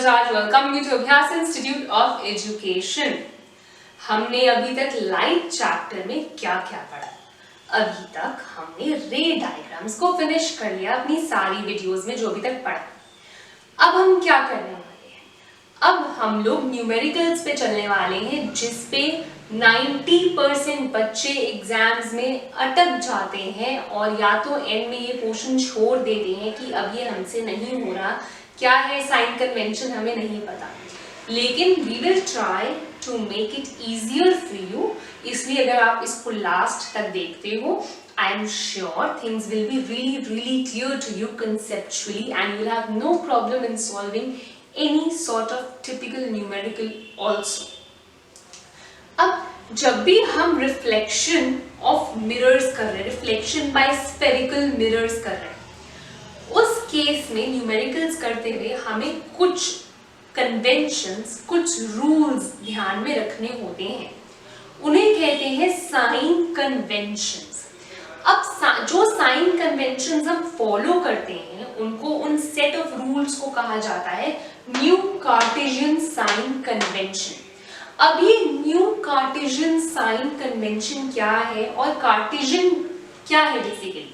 Raj, welcome you to Abhyas Institute of Education. हमने अभी तक लाइट चैप्टर में क्या क्या पढ़ा? अभी तक हमने रे डायग्राम्स को फिनिश कर लिया अपनी सारी वीडियोस में जो अभी तक पढ़ा। अब हम क्या करने वाले हैं? अब हम लोग न्यूमेरिकल्स पे चलने वाले हैं, जिसपे 90% बच्चे एग्जाम्स में अटक जाते हैं और या तो एंड में ये पोर्शन छोड़ देते हैं कि अब ये हमसे नहीं हो रहा, क्या है साइन कन्वेंशन हमें नहीं पता। लेकिन we will try to make it easier for you, इसलिए अगर आप इसको लास्ट तक देखते हो, I am sure things will be really clear to you conceptually and you will have no problem in solving any sort of typical numerical also. अब जब भी हम रिफ्लेक्शन ऑफ मिरर्स कर रहे हैं, रिफ्लेक्शन बाय स्फेरिकल मिरर्स कर रहे हैं, उस केस में न्यूमेरिकल्स करते हुए हमें कुछ कन्वेंशंस, कुछ रूल्स ध्यान में रखने होते हैं। उन्हें कहते हैं साइन कन्वेंशंस। अब जो साइन कन्वेंशंस हम फॉलो करते हैं, उनको, उन सेट ऑफ रूल्स को कहा जाता है न्यू कार्टेशियन साइन कन्वेंशन। अब ये न्यू कार्टेशियन साइन कन्वेंशन क्या है और कार्टेशियन क्या है बेसिकली?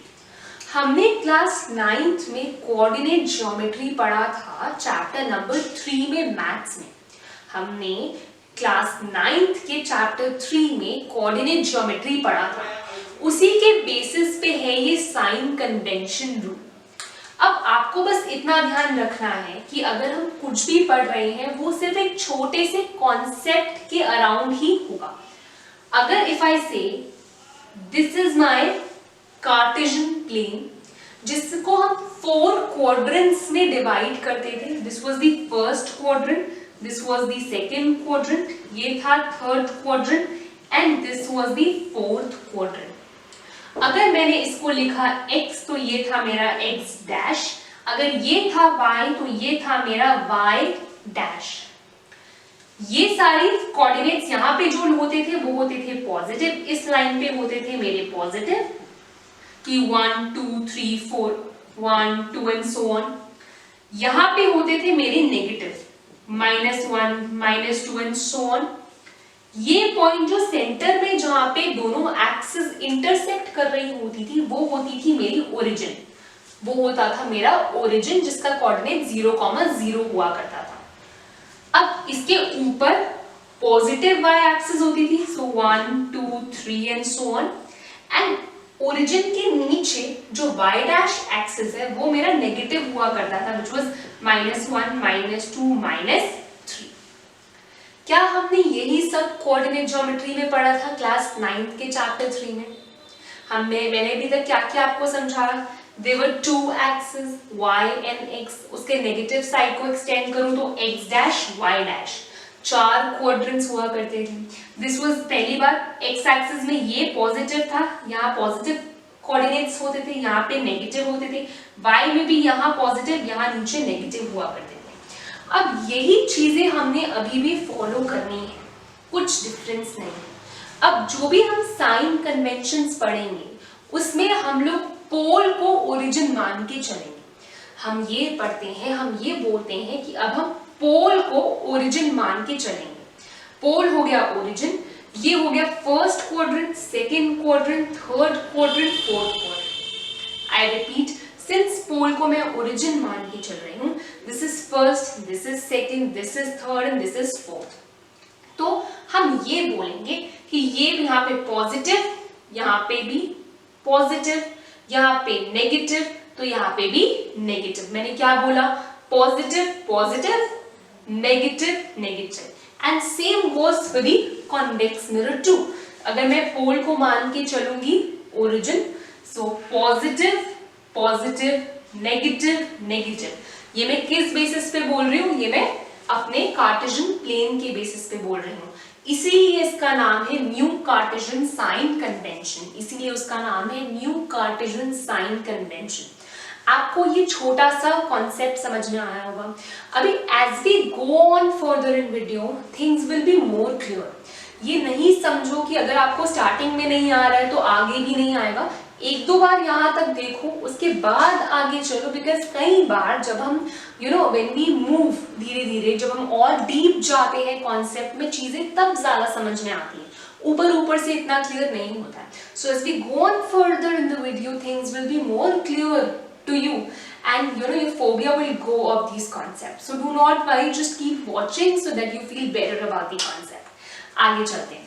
हमने क्लास 9th में कोऑर्डिनेट ज्योमेट्री पढ़ा था, चैप्टर नंबर 3 में मैथ्स में। हमने क्लास 9th के चैप्टर 3 में कोऑर्डिनेट ज्योमेट्री पढ़ा था, उसी के बेसिस पे है ये साइन कन्वेंशन रूल। अब आपको बस इतना ध्यान रखना है कि अगर हम कुछ भी पढ़ रहे हैं वो सिर्फ एक छोटे से कॉन्सेप्ट के अराउंड ही होगा। अगर if I say this is my Cartesian plane, जिसको हम 4 क्वाड्रेंट्स में डिवाइड करते थे, this was the first quadrant, this was the second quadrant, ये था third quadrant and this was the fourth quadrant. अगर मैंने इसको लिखा x तो ये था मेरा x डैश, अगर ये था y तो ये था मेरा y डैश। ये सारी कोऑर्डिनेट्स यहाँ पे जो होते थे वो होते थे पॉजिटिव, इस लाइन पे होते थे मेरे पॉजिटिव कि 1 2 3 4 1 2 एंड सो ऑन। यहाँ पे होते थे मेरे नेगेटिव, -1 -2 एंड सो ऑन। ये पॉइंट जो सेंटर में जहां पे दोनों एक्सिस इंटरसेक्ट कर रही होती थी वो होती थी मेरी ओरिजिन, वो होता था मेरा ओरिजिन जिसका कोऑर्डिनेट 0,0 हुआ करता था। अब इसके ऊपर पॉजिटिव y एक्सिस होती थी, सो 1 2 3 and so on, and origin के नीचे जो y डैश एक्सिस है वो मेरा नेगेटिव हुआ करता था, व्हिच वाज -1 -2 -3। क्या हमने यही सब कोऑर्डिनेट ज्योमेट्री में पढ़ा था क्लास 9th के चैप्टर 3 में? मैंने अभी तक क्या क्या आपको समझाया? There were 2 axis y and x, उसके नेगेटिव साइड को एक्सटेंड करूं तो x dash y dash, 4 quadrants हुआ करते थे। दिस वाज पहली बार x एक्सिस में ये पॉजिटिव था, यहाँ पॉजिटिव कोऑर्डिनेट्स होते थे, यहाँ पे नेगेटिव होते थे, y में भी यहाँ पॉजिटिव, यहाँ नीचे नेगेटिव हुआ करते थे। अब यही चीजें हमने अभी भी फॉलो करनी है, कुछ डिफरेंस नहीं। अब जो भी हम साइन कन्वेंशंस पढ़ेंगे उसमें हम लोग पोल को ओरिजिन मान के चलेंगे। हम ये पढ़ते हैं, हम ये बोलते हैं कि अब हम पोल को ओरिजिन मान के चलेंगे। पोल हो गया ओरिजिन, ये हो गया first quadrant, second quadrant, third quadrant, fourth quadrant. I repeat, since pole को मैं ओरिजिन मान के चल रही हूँ, this is first, this is second, this is third and this is fourth, तो हम ये बोलेंगे कि ये यहाँ पे पॉजिटिव, यहाँ पे भी पॉजिटिव, यहाँ पे नेगेटिव, तो यहाँ पे भी नेगेटिव। मैंने क्या बोला? Positive positive, negative negative, and same goes for the convex mirror too. अगर मैं पोल को मान के चलूंगी origin, so positive positive negative negative. ये मैं किस बेसिस पे बोल रही हूँ? ये मैं अपने कार्टेशियन प्लेन के बेसिस पे बोल रही हूँ, इसीलिए इसका नाम है न्यू कार्टेशियन साइन कन्वेंशन, इसीलिए उसका नाम है न्यू कार्टेशियन साइन कन्वेंशन। आपको ये छोटा सा कॉन्सेप्ट समझ में आया होगा। अभी as we go on further in video things will be more clear. ये नहीं समझो कि अगर आपको स्टार्टिंग में नहीं आ रहा है तो आगे भी नहीं आएगा, एक दो बार यहाँ तक देखो, उसके बाद आगे चलो, बिकॉज कई बार जब हम व्हेन वी मूव धीरे धीरे, जब हम और डीप जाते हैं कॉन्सेप्ट में, चीजें तब ज्यादा समझ में आती हैं, ऊपर ऊपर से इतना क्लियर नहीं होता है. So as we go on further in the video, things will be more clear to you, and your phobia will go of these concepts. So do not worry, just keep watching so that you feel better about the concept. आगे चलते हैं.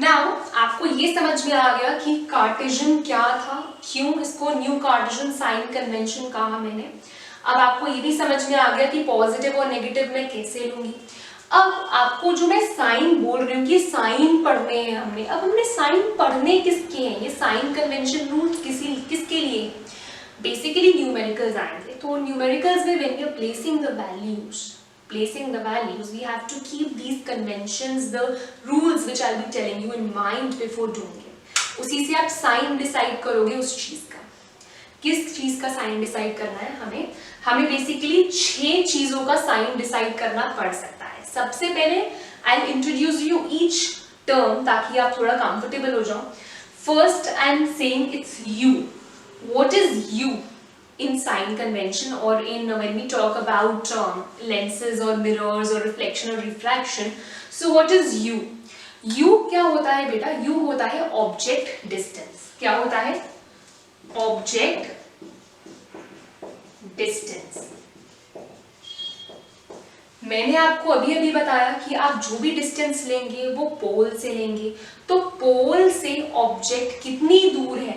Now आपको ये समझ में आ गया कि Cartesian क्या था, क्यों इसको न्यू कार्टेशियन साइन कन्वेंशन कहा मैंने. अब आपको ये भी समझ में आ गया कि पॉजिटिव और नेगेटिव मैं कैसे लूंगी. अब आपको जो मैं साइन बोल रही हूँ कि साइन पढ़ने हैं हमने. अब हमने साइन पढ़ने किसके हैं, ये साइन कन्वेंशन रूल्स किसके लिए? बेसिकली न्यूमेरिकल्स आएंगे. तो न्यूमेरिकल्स में when we are placing the values we have to keep these conventions, the rules which I will be telling you in mind before doing it. उसी से आप sign decide करोगे उस चीज का. किस चीज का साइन डिसाइड करना है हमें बेसिकली 6 चीजों का साइन डिसाइड करना पड़ सकता है. सबसे पहले I will introduce you each term ताकि आप थोड़ा कंफर्टेबल हो जाओ. First I am saying it's u. What is u in sign convention और in when we talk about lenses और मिरर्स और रिफ्लेक्शन और refraction. So what is u? U क्या होता है बेटा? यू होता है ऑब्जेक्ट डिस्टेंस. क्या होता है? Object distance. मैंने आपको अभी अभी बताया कि आप जो भी डिस्टेंस लेंगे वो पोल से लेंगे. तो पोल से ऑब्जेक्ट कितनी दूर है?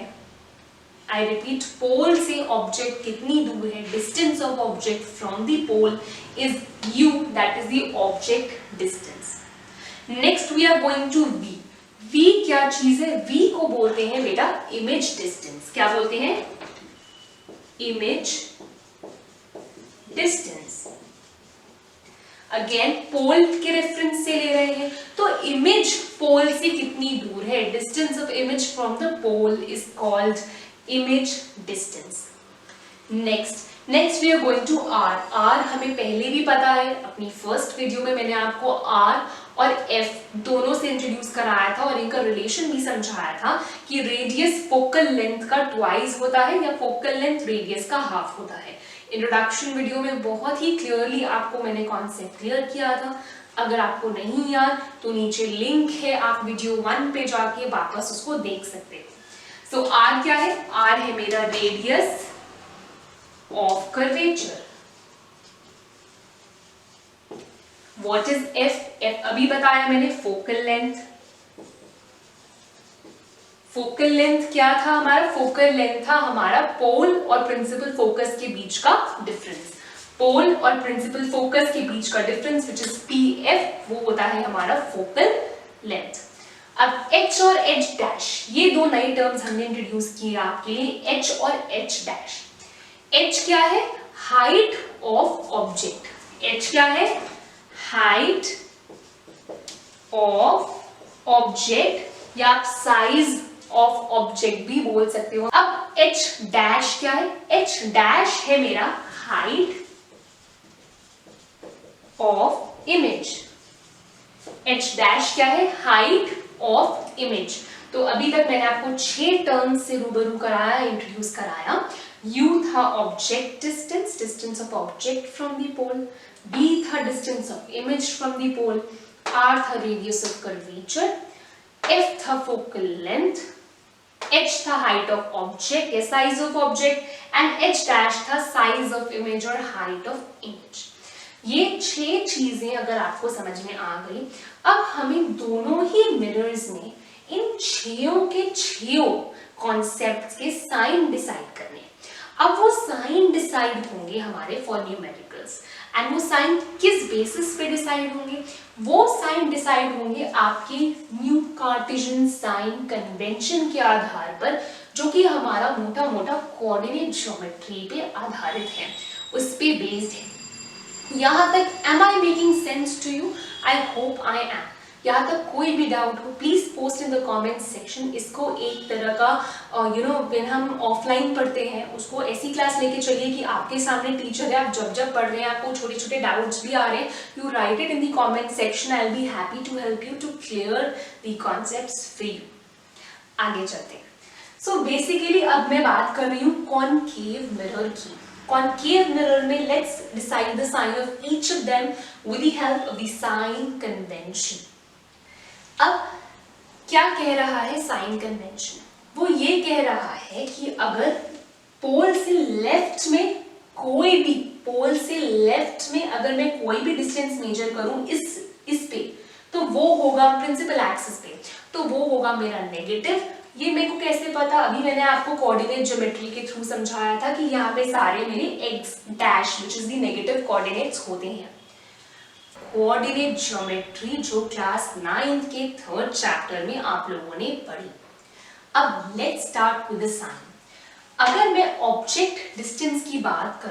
आई रिपीट, पोल से ऑब्जेक्ट कितनी दूर है? Distance of object from the pole is u, that is the object distance. Next we are going to v. V क्या चीज है? वी को बोलते हैं बेटा इमेज डिस्टेंस. क्या बोलते हैं? Image distance. अगेन पोल के रेफरेंस से ले रहे हैं, तो इमेज पोल से कितनी दूर है? Distance of image from the pole is called image distance. Next we are going to r. R हमें पहले भी पता है, अपनी फर्स्ट वीडियो में मैंने आपको आर और एफ दोनों से इंट्रोड्यूस कराया था और इनका रिलेशन भी समझाया था कि रेडियस फोकल लेंथ का ट्वाइस होता है या फोकल लेंथ रेडियस का हाफ होता है. इंट्रोडक्शन वीडियो में बहुत ही क्लियरली आपको मैंने कॉन्सेप्ट क्लियर किया था. अगर आपको नहीं याद तो नीचे लिंक है, आप वीडियो 1 पे जाके वापस उसको देख सकते हो. सो आर क्या है? आर है मेरा radius of curvature. What is F? F अभी बताया मैंने, फोकल लेंथ. फोकल लेंथ क्या था हमारा? फोकल लेंथ था हमारा पोल और प्रिंसिपल फोकस के बीच का डिफरेंस. पोल और प्रिंसिपल फोकस के बीच का difference which is P F, वो होता है हमारा फोकल लेंथ. अब एच और एच डैश, ये दो नए टर्म्स हमने इंट्रोड्यूस किए आपके लिए, एच और एच डैश. एच क्या है? Height of object. एच क्या है? हाइट ऑफ ऑब्जेक्ट या आप साइज ऑफ ऑब्जेक्ट भी बोल सकते हो. अब एच डैश क्या है? एच डैश है मेरा height of image. H dash क्या है? Height of image. तो अभी तक मैंने आपको 6 टर्म्स से रूबरू कराया, इंट्रोड्यूस कराया. U था object distance, distance of object from the pole. B था distance of image from the pole. R था रेडियस ऑफ कर्वेचर. F था फोकल लेंथ. H था हाइट ऑफ ऑब्जेक्ट या size of object. And H dash था size of image और height of image. ये 6 चीजें अगर आपको समझ में आ गई, अब हमें दोनों ही मिरर्स में इन 6 के 6 कॉन्सेप्ट्स के साइन डिसाइड करने. अब वो साइन डिसाइड होंगे हमारे फॉर न्यूमेरिकल्स. एंड वो साइन किस बेसिस पे डिसाइड होंगे? वो साइन डिसाइड होंगे आपके न्यू कार्टेशियन साइन कन्वेंशन के आधार पर, जो कि हमारा मोटा मोटा कोऑर्डिनेट ज्योमेट्री पे आधारित है, उस पे बेस्ड है. यहां तक am I making sense to you? I hope I am. यहाँ तक कोई भी डाउट हो please post in the comment section. इसको एक तरह का व्हेन हम ऑफलाइन पढ़ते हैं उसको ऐसी क्लास लेके चलिए कि आपके सामने टीचर है, आप जब जब पढ़ रहे हैं आपको छोटे छोटे डाउट्स भी आ रहे हैं, you write it in the comment section, I will be happy to help you to clear the concepts for you. आगे चलते हैं। सो बेसिकली अब मैं बात कर रही हूँ कॉनकेव मिरर की। कॉनकेव मिरर में let's decide the sign of each of them with the help of the sign convention. अब क्या कह रहा है साइन कन्वेंशन? वो ये कह रहा है कि अगर पोल से लेफ्ट में कोई भी अगर मैं कोई भी डिस्टेंस मेजर करूं इस पे, तो वो होगा प्रिंसिपल एक्सिस पे, तो वो होगा मेरा नेगेटिव। ये मेरे को कैसे पता? अभी मैंने आपको कोऑर्डिनेट ज्योमेट्री के थ्रू समझाया था कि यहाँ पे सारे मेरे x dash which is the negative coordinates होते हैं। कोऑर्डिनेट ज्योमेट्री जो क्लास 9th के 3rd चैप्टर में आप लोगों ने पढ़ी। अब let's start with the sign. अगर मैं ऑब्जेक्ट डिस्टेंस की बात कर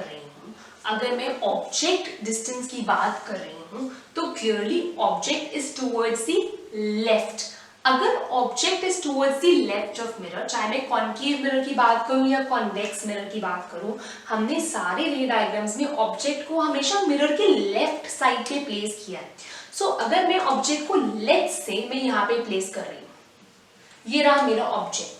रही हूँ, तो clearly object is towards the left. अगर object is towards the left of mirror, चाहे मैं कॉनकेव मिरर की बात करूं या कॉन्वेक्स मिरर की बात करूं, हमने सारे रे डायग्राम्स में ऑब्जेक्ट को हमेशा मिरर के लेफ्ट साइड पे प्लेस किया है। सो अगर मैं ऑब्जेक्ट को लेफ्ट से मैं यहाँ पे प्लेस कर रही हूँ, ये रहा मेरा ऑब्जेक्ट,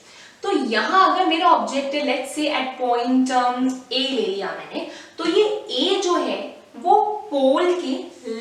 तो यहाँ अगर मेरा ऑब्जेक्ट है let's say eight point A ले लिया मैंने, तो ये ए जो है वो पोल के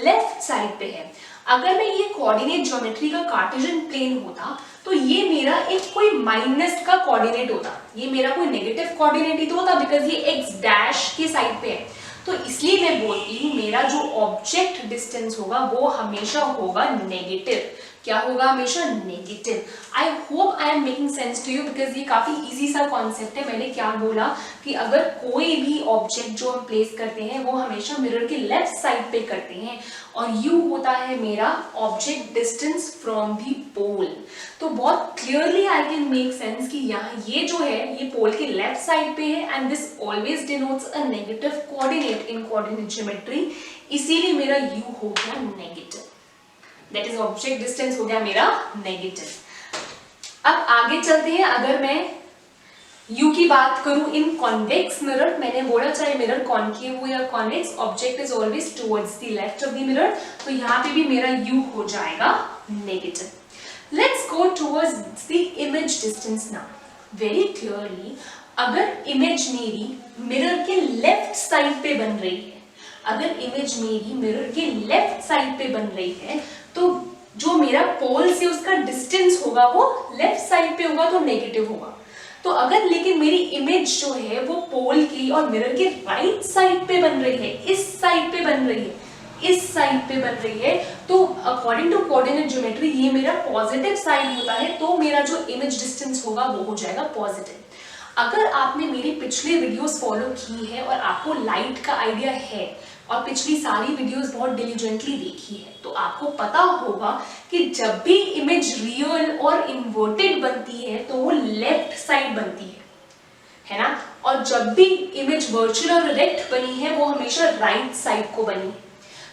लेफ्ट साइड पे है। अगर मैं ये कोऑर्डिनेट ज्योमेट्री का कार्टेशियन प्लेन होता तो ये मेरा एक कोई माइनस का कोऑर्डिनेट होता, ये मेरा कोई नेगेटिव कोऑर्डिनेट ही तो होता, बिकॉज ये एक्स डैश के साइड पे है। तो इसलिए मैं बोलती हूँ मेरा जो ऑब्जेक्ट डिस्टेंस होगा वो हमेशा होगा नेगेटिव। क्या होगा? हमेशा negative. I hope I am making sense to you, because ये काफी इजी सा कॉन्सेप्ट है। मैंने क्या बोला कि अगर कोई भी ऑब्जेक्ट जो हम प्लेस करते हैं वो हमेशा मिरर के लेफ्ट साइड पे करते हैं, और यू होता है मेरा ऑब्जेक्ट डिस्टेंस फ्रॉम दी पोल। तो बहुत clearly I can make sense कि यहाँ ये जो है ये पोल के लेफ्ट साइड पे है, and this always denotes a negative coordinate in coordinate geometry, इसीलिए मेरा यू हो गया negative, that is object distance हो गया मेरा नेगेटिव। अब आगे चलते हैं। अगर मैं U की बात करूं इन कॉन्वेक्स मिरर, मैंने बोला चाहे मिरर कॉनकेव हो या convex, object is always towards the left of the mirror, तो यहाँ पे भी मेरा U हो जाएगा negative. Let's go towards the image distance now. Very clearly अगर इमेज मेरी मिरर के लेफ्ट साइड पे बन रही है, तो जो मेरा पोल से उसका डिस्टेंस होगा वो लेफ्ट साइड पे होगा, तो नेगेटिव होगा। तो अगर लेकिन मेरी इमेज जो है वो पोल की और मिरर के राइट साइड पे बन रही है, इस साइड पे बन रही है, तो अकॉर्डिंग टू कोऑर्डिनेट ज्योमेट्री ये मेरा पॉजिटिव साइड होता है, तो मेरा जो इमेज डिस्टेंस होगा वो हो जाएगा पॉजिटिव। अगर आपने मेरी पिछले वीडियोस फॉलो की है और आपको लाइट का आइडिया है और पिछली सारी वीडियोस बहुत डिलीजेंटली देखी है, तो आपको पता होगा कि जब भी इमेज रियल और इन्वर्टेड बनती है तो वो लेफ्ट साइड बनती है ना, और जब भी इमेज वर्चुअल और इरेक्ट बनी है वो हमेशा राइट साइड को बनी है।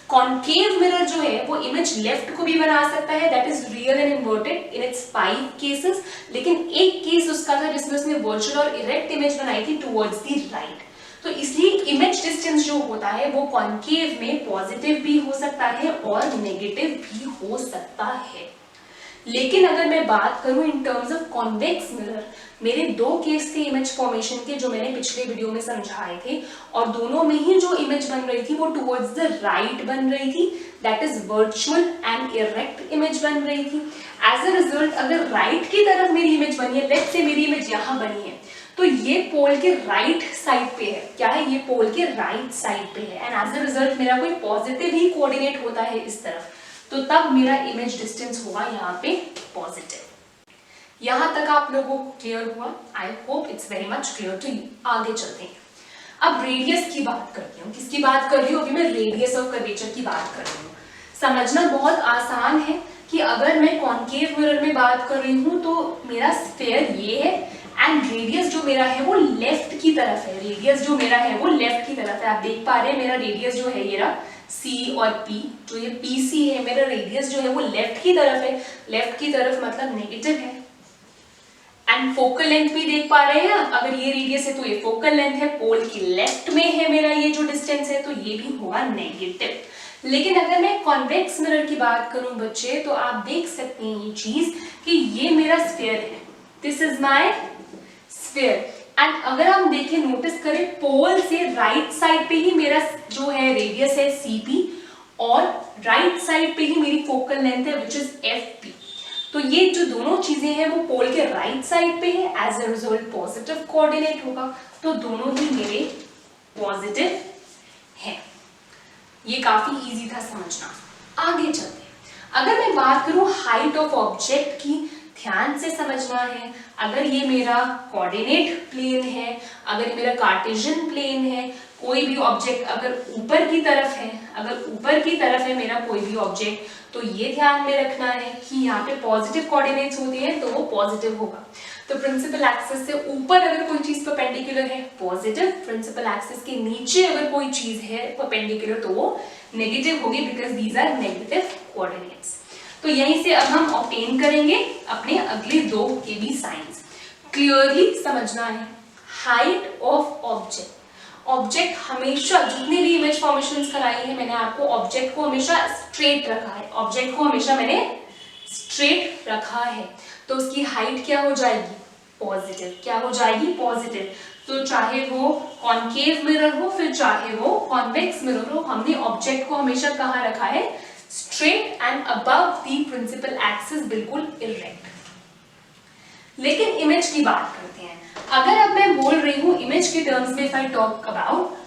कॉनकेव मिरर जो है वो इमेज लेफ्ट को भी बना सकता है, that is real and inverted in its 5 cases, लेकिन एक केस उसका था जिसमें उसने वर्चुअल और इरेक्ट इमेज बनाई थी टुवर्ड्स द राइट। तो इसलिए इमेज डिस्टेंस जो होता है वो कॉनकेव में पॉजिटिव भी हो सकता है और नेगेटिव भी हो सकता है। लेकिन अगर मैं बात करूं in terms of convex mirror, मेरे 2 केस थे इमेज फॉर्मेशन के जो मैंने पिछले वीडियो में समझाए थे, और दोनों में ही जो इमेज बन रही थी वो टुवर्ड्स द राइट बन रही थी, that is virtual and erect image बन रही थी। एज अ रिजल्ट अगर राइट की तरफ मेरी इमेज बनी है, लेफ्ट से मेरी इमेज यहाँ बनी है, तो ये पोल के राइट साइड पे है। क्या है? ये पोल के राइट साइड पे है, एंड एज अ रिजल्ट मेरा कोई पॉजिटिव ही कोऑर्डिनेट होता है इस तरफ, तो तब मेरा इमेज डिस्टेंस होगा यहाँ पे पॉजिटिव। यहाँ तक आप लोगों को क्लियर हुआ? I hope it's very much clear to you. आगे चलते हैं। अब रेडियस की बात करती हूँ। किसकी बात कर रही हूँ? अभी मैं रेडियस ऑफ कर्वेचर की बात कर रही हूँ। समझना बहुत आसान है कि अगर मैं कॉनकेव मिरर में बात कर रही हूँ तो मेरा स्फीयर ये है, एंड रेडियस जो मेरा है वो लेफ्ट की तरफ है। आप देख पा रहे हैं मेरा रेडियस जो है ये रहा C और P, जो ये PC है देखिए मेरा रेडियस जो है वो लेफ्ट की तरफ है, लेफ्ट की तरफ मतलब नेगेटिव है। एंड फोकल लेंथ भी देख पा रहे हैं, अगर ये रेडियस है तो ये फोकल लेंथ है, पोल की लेफ्ट में है मेरा ये जो डिस्टेंस है, तो ये भी होगा नेगेटिव। लेकिन अगर मैं कॉन्वेक्स मिरर की बात करूं बच्चे, तो आप देख सकते हैं ये चीज कि ये मेरा स्फीयर है, this is my sphere. And अगर हम देखें, नोटिस करें, पोल से राइट साइड पे ही मेरा जो है रेडियस है CP, और राइट साइड पे ही मेरी फोकल लेंथ है विच इज FP। तो ये जो दोनों चीजें हैं वो पोल के राइट साइड पे है, as a result positive coordinate होगा, तो दोनों ही मेरे पॉजिटिव हैं। ये काफी इजी था समझना। आगे चलते हैं। अगर मैं बात करूं हाइट ऑफ ऑब्जेक्ट की, ध्यान से समझना है। अगर ये मेरा कोऑर्डिनेट प्लेन है, अगर ये मेरा कार्टेशियन प्लेन है, कोई भी ऑब्जेक्ट अगर ऊपर की तरफ है, अगर ऊपर की तरफ है मेरा कोई भी ऑब्जेक्ट, तो ये ध्यान में रखना है कि यहाँ पे पॉजिटिव कोऑर्डिनेट्स होती हैं तो वो पॉजिटिव होगा। तो प्रिंसिपल एक्सिस से ऊपर अगर कोई चीज परपेंडिकुलर है पॉजिटिव, प्रिंसिपल एक्सिस के नीचे अगर कोई चीज है परपेंडिकुलर तो वो नेगेटिव होगी, because these are negative coordinates. तो यहीं से अब हम ऑब्टेन करेंगे अपने अगले दो के भी साइंस। क्लियरली समझना है, हाइट ऑफ ऑब्जेक्ट। ऑब्जेक्ट हमेशा, जितने भी इमेज फॉर्मेशंस कराई है मैंने आपको, ऑब्जेक्ट को हमेशा स्ट्रेट रखा है, ऑब्जेक्ट को हमेशा मैंने स्ट्रेट रखा है, तो उसकी हाइट क्या हो जाएगी? पॉजिटिव। क्या हो जाएगी? पॉजिटिव। तो चाहे वो कॉन्केव मिरर हो, फिर चाहे वो कॉन्वेक्स मिरर हो, हमने ऑब्जेक्ट को हमेशा कहाँ रखा है? Straight and above the principal axis, बिल्कुल इरेक्ट। लेकिन इमेज की बात करते हैं। अगर अब मैं बोल रही हूं इमेज के टर्म्स में, इफ आई टॉक अबाउट,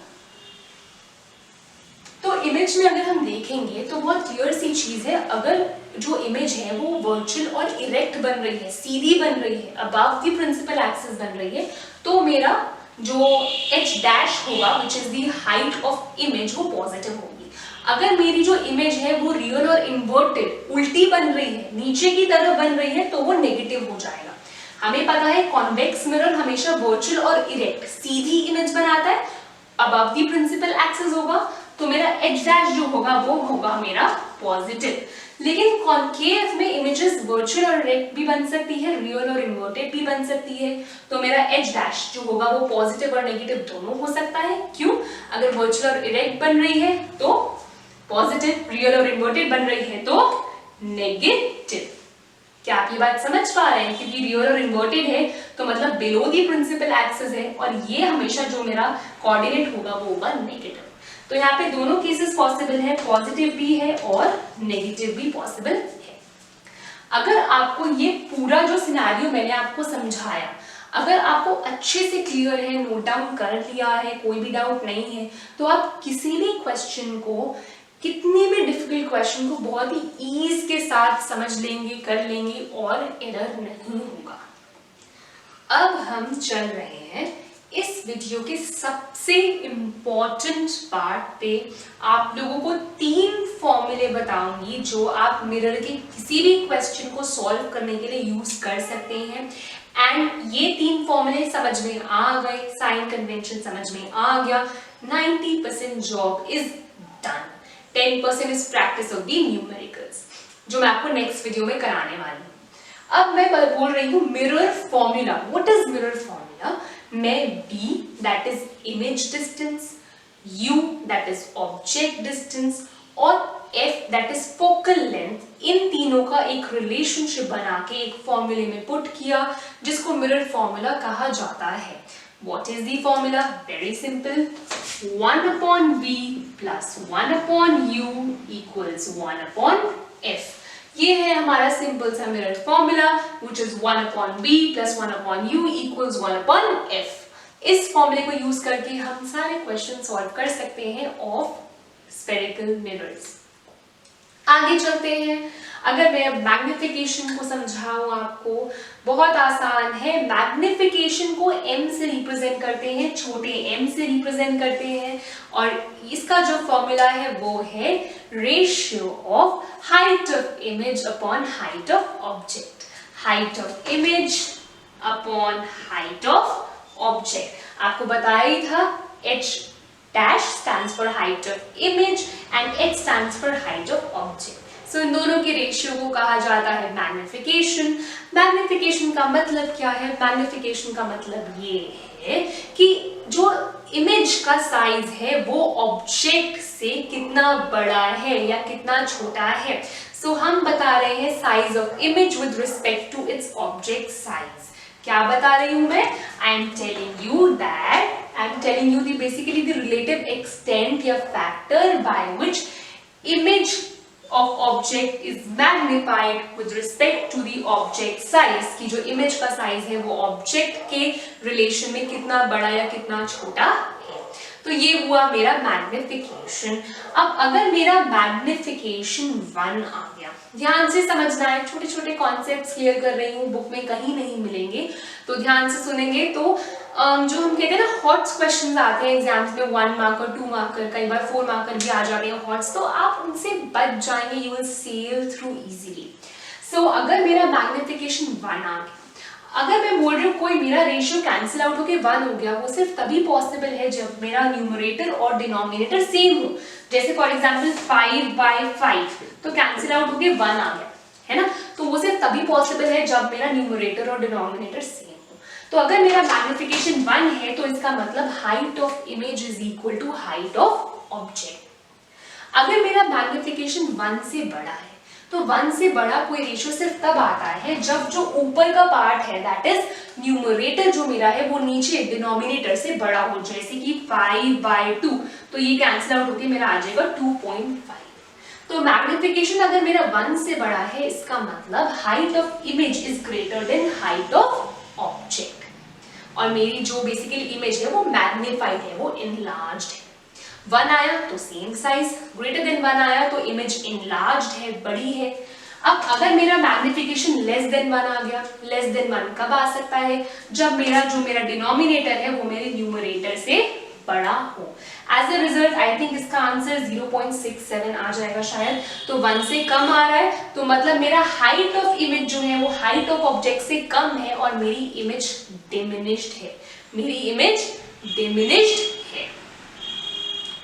तो इमेज में अगर हम देखेंगे तो बहुत क्लियर सी चीज है, अगर जो इमेज है वो वर्चुअल और इरेक्ट बन रही है, सीधी बन रही है, अबव द प्रिंसिपल एक्सिस बन रही है, तो मेरा जो h डैश होगा which is the height of image, वो पॉजिटिव होगी। अगर मेरी जो इमेज है वो रियल और इन्वर्टेड, उल्टी बन रही है, नीचे की तरफ बन रही है, तो वो नेगेटिव हो जाएगा। हमें पता है कॉन्वेक्स मिरर हमेशा वर्चुअल और इरेक्ट, सीधी इमेज बनाता है, अबव द प्रिंसिपल एक्सिस होगा, तो मेरा h डैश जो होगा वो होगा मेरा पॉजिटिव। लेकिन कॉन्केव में इमेजेस वर्चुअल और इरेक्ट भी बन सकती है, रियल और इन्वर्टेड भी बन सकती है, तो मेरा h डैश जो होगा वो पॉजिटिव और नेगेटिव दोनों हो सकता है। क्यों? अगर वर्चुअल और इरेक्ट बन रही है तो पॉजिटिव, रियल और इन्वर्टेड बन रही है तो नेगेटिव। क्या आप ये बात समझ पा रहे हैं? क्योंकि रियल और इन्वर्टेड है तो मतलब बिलो दी प्रिंसिपल एक्सिस है, और ये हमेशा जो मेरा कोऑर्डिनेट होगा वो होगा नेगेटिव। तो यहाँ पे दोनों केसेस पॉसिबल है, पॉजिटिव भी है और नेगेटिव भी पॉसिबल है। अगर आपको ये पूरा जो सिनेरियो मैंने आपको समझाया, अगर आपको अच्छे से क्लियर है, नोट डाउन कर लिया है, कोई भी डाउट नहीं है, तो आप किसी भी क्वेश्चन को, कितने भी डिफिकल्ट क्वेश्चन को बहुत ही ईज के साथ समझ लेंगे, कर लेंगे और एरर नहीं होगा। अब हम चल रहे हैं इस वीडियो के सबसे इम्पोर्टेंट पार्ट पे। आप लोगों को 3 फॉर्मूले बताऊंगी जो आप मिरर के किसी भी क्वेश्चन को सॉल्व करने के लिए यूज कर सकते हैं। एंड ये 3 फॉर्मूले समझ में आ गए, साइन कन्वेंशन समझ में आ गया, 90% job is done, 10% is practice of the numericals, जो मैं आपको नेक्स्ट वीडियो में कराने वाली हूँ। अब मैं बोल रही हूँ mirror formula. What is mirror formula? मैं b that is image distance, u that is object distance और f that is focal length, इन तीनों का एक रिलेशनशिप बना के एक फॉर्मूले में पुट किया, जिसको मिरर फॉर्मूला कहा जाता है। What is the formula? Very simple. 1 upon b plus 1 upon u equals 1 upon f. ये है हमारा सिंपल सा mirror formula, which is 1 upon b plus 1 upon u equals 1 upon f. इस फॉर्मूले को यूज करके हम सारे क्वेश्चन सॉल्व कर सकते हैं ऑफ स्फेरिकल मिरर्स। आगे चलते हैं। अगर मैं अब मैग्निफिकेशन को समझाऊं आपको, बहुत आसान है। मैग्निफिकेशन को m से रिप्रेजेंट करते हैं, छोटे m से रिप्रेजेंट करते हैं, और इसका जो फॉर्मूला है वो है ratio of height of image upon height of object. Height of image upon height of object. आपको बताया ही था h dash stands for height of image and h stands for height of object. सो इन दोनों के ratio को कहा जाता है magnification. Magnification का मतलब क्या है? मैग्निफिकेशन का मतलब ये है कि जो इमेज का साइज है वो ऑब्जेक्ट से कितना बड़ा है या कितना छोटा है। सो हम बता रहे हैं size of image with respect to its object size. क्या बता रही हूं मैं? I am telling you the basically the relative extent या factor by which image of object is magnified with respect to the object size, कि जो image का size है वो object के relation में कितना बड़ा या कितना छोटा है। तो ये हुआ मेरा magnification। अब अगर मेरा magnification 1 आ गया, ध्यान से समझना है, छोटे छोटे कॉन्सेप्ट्स क्लियर कर रही हूँ, बुक में कहीं नहीं मिलेंगे, तो ध्यान से सुनेंगे। तो जो हम कहते हैं ना हॉट्स क्वेश्चंस आते हैं एग्जाम्स में, 1 मार्कर 2 मार्कर कई बार 4 मार्कर भी आ जाते हैं हॉट्स, तो आप उनसे बच जाएंगे, you will sail through easily. So अगर मेरा मैग्निफिकेशन 1 आ गया, अगर मैं बोल रही हूँ कोई मेरा रेशियो कैंसिल आउट होके 1 हो गया, वो सिर्फ तभी पॉसिबल है जब मेरा न्यूमरेटर और डिनोमिनेटर सेम हो। जैसे फॉर एग्जाम्पल 5/5 तो कैंसिल आउट होके 1 आ गया, है ना, तो वो सिर्फ तभी पॉसिबल है जब मेरा न्यूमरेटर और डिनोमिनेटर सेम। तो अगर मेरा मैग्निफिकेशन 1 है तो इसका मतलब height of image is equal to height of object. अगर मेरा मैग्निफिकेशन 1 से बड़ा है तो 1 से बड़ा कोई रेशियो सिर्फ तब आता है जब जो ऊपर का पार्ट है दैट इज न्यूमरेटर जो मेरा है वो नीचे डिनोमिनेटर से बड़ा हो। जैसे कि 5/2 तो ये कैंसिल आउट होके मेरा आ जाएगा 2.5। तो मैग्निफिकेशन अगर मेरा 1 से बड़ा है इसका मतलब height of image is greater than height of object, और मेरी जो बेसिकली इमेज है वो मैग्नीफाइड है, वो इनलार्ज्ड है। 1 आया तो सेम साइज, ग्रेटर देन 1 आया तो इमेज इनलार्ज्ड है, बड़ी है। अब अगर मेरा मैग्निफिकेशन लेस देन 1 आ गया, लेस देन 1 कब आ सकता है? जब मेरा डिनोमिनेटर है वो मेरे न्यूमरेटर से बड़ा हो। As a result I think इसका आंसर 0.67 आ जाएगा शायद। तो 1 से कम आ रहा है तो मतलब मेरा हाइट ऑफ इमेज जो है वो हाइट ऑफ ऑब्जेक्ट से कम है और मेरी इमेज डिमिनिश्ड है, मेरी इमेज डिमिनिश्ड है।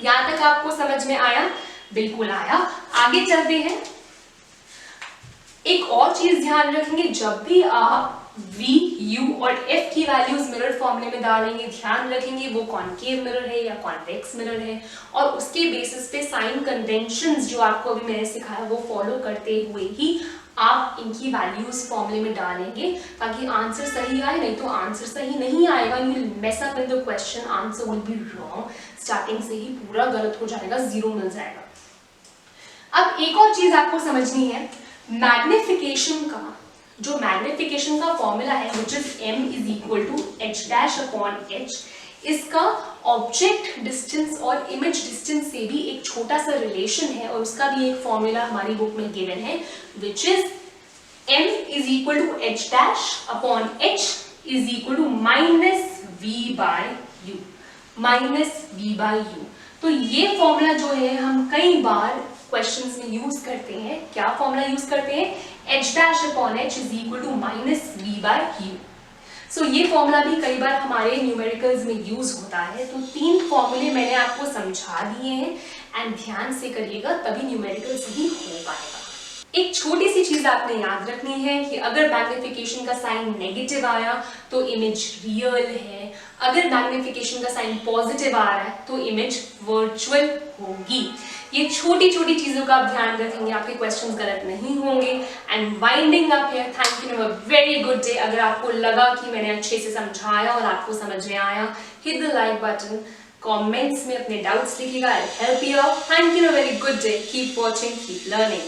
यहां तक आपको समझ में आया? बिल्कुल आया। आगे चलते हैं। एक और चीज ध्यान रखेंगे, जब भी आप V, U और F की वैल्यूज मिरर फॉर्मूले में डालेंगे, ध्यान रखेंगे वो कॉनकेव मिरर है या कॉन्वेक्स मिरर है, और उसके बेसिस पे साइन कन्वेंशंस जो आपको अभी मैंने सिखाया वो फॉलो करते हुए ही आप इनकी वैल्यूज फॉर्मूले में डालेंगे ताकि आंसर सही आए। नहीं तो आंसर सही नहीं आएगा, you will mess up in the question, answer will be wrong, starting से ही पूरा गलत हो जाएगा, 0 मिल जाएगा। अब एक और चीज आपको समझनी है, मैग्निफिकेशन का फॉर्मूला है which is m is equal to h dash upon h, इसका ऑब्जेक्ट डिस्टेंस और इमेज डिस्टेंस से भी एक छोटा सा रिलेशन है और उसका भी एक फॉर्मूला हमारी बुक में गिवन है which is m is equal to h dash upon h is equal to minus v by u। तो ये फॉर्मूला जो है हम कई बार क्वेश्चंस में यूज करते हैं। क्या फॉर्मूला यूज करते हैं? h dash upon h is equal to minus v by u। सो ये फॉर्मूला भी कई बार हमारे न्यूमेरिकल्स में यूज होता है। तो 3 फॉर्मूले मैंने आपको समझा दिए हैं एंड ध्यान से करिएगा तभी न्यूमेरिकल सही हो पाएगा। एक छोटी सी चीज आपने याद रखनी है कि अगर मैग्निफिकेशन का साइन नेगेटिव आया तो इमेज रियल है, अगर मैग्निफिकेशन का साइन पॉजिटिव आ रहा है तो इमेज वर्चुअल होगी। ये छोटी छोटी चीजों का आप ध्यान रखेंगे, आपके क्वेश्चंस गलत नहीं होंगे। And winding up here, thank you, have a very good day. अगर आपको लगा कि मैंने अच्छे से समझाया और आपको समझ में आया, hit the like button, comments में अपने डाउट्स लिखिएगा, I will help you out. Thank you, have a very good day, keep watching, keep learning.